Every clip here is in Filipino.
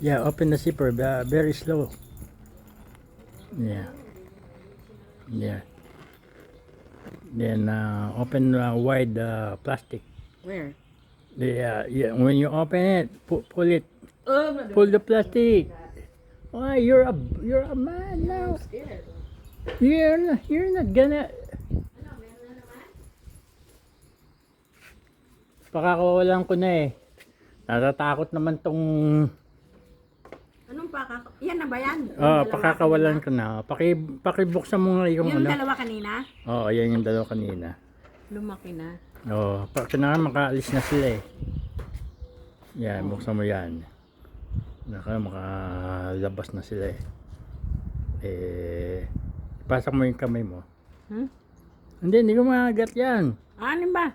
Yeah, open the zipper, very slow. Yeah. Yeah. Then open wide plastic. Where? Yeah. When you open it, pull it. Pull the plastic. Why you're a man now? I'm scared. You're not gonna. Pakakawalan ko na eh. Natatakot naman tong. Anong yan na ba yan? Pakakawalan ko na. Pakibuksan mo nga yung Yung ano. dalawa kanina? Oo, yan yung dalawa kanina. Lumaki na. Oo, kailangan makaalis na sila eh. Yan, buksan mo yan. Makalabas na sila eh. Ipasok mo yung kamay mo. Hindi ko maagat yan. Ano ba?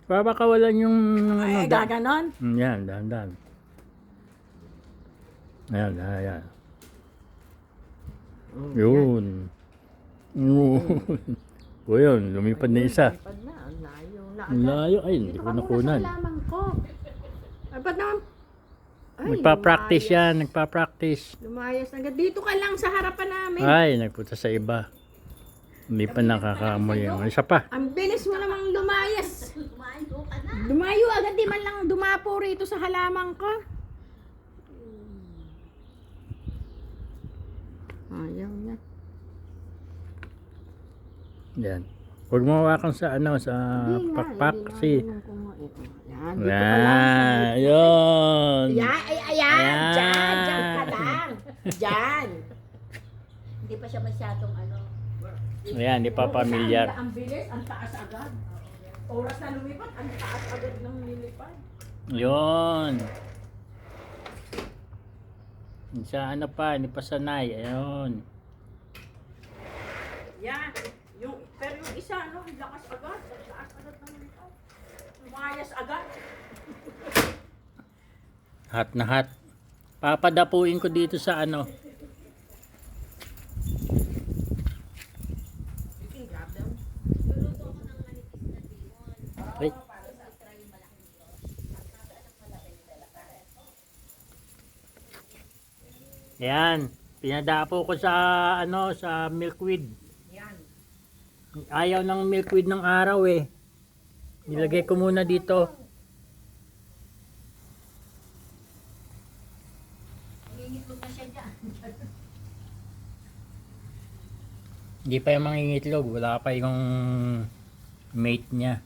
Papakawalan yung Ay, gaganon? Yan, dahan-dahan. Ayan. Yun. O yun, lumipad na isa. Lumipad na, ang layo na. Ang layo. Ay, hindi ko nakunan. Sa halaman ko. Ay, ba't naman? Ay, Nagpa-practice yan, nagpa-practice. Lumayas agad. Dito ka lang sa harapan namin. Ay, nagpunta sa iba. Hindi pa nakakaamoy yung isa pa. Ang bilis mo namang lumayas. Lumayo agad, di man lang dumapo rito sa halaman ko. Ayaw na. Yan. Huwag mo hawakan sa sa pakpak kasi. Yan, dito ka lang. Yun. Ayan. Diyan ka lang. Diyan. Hindi pa siya masyadong ano. Ayan, di pa pamilyar. Ang bilis, ang taas agad. Oras na lumipat, ang taas agad ng nilipad. Yun. Sa ano pa, hindi pa sanay. Ayun. Yan. Pero yung isa, ano, ang lakas agad. Ang taas agad ng nilipad. Lumayas agad. Hot na hot. Papadapuin ko dito sa ano. Wait. Yan, pinadapo ko sa ano, sa milkweed. Yan. Ayaw ng milkweed ng araw eh. Nilagay ko muna dito. Nangingitlog na siya dyan. Hindi pa yung mangingitlog, wala pa yung mate niya.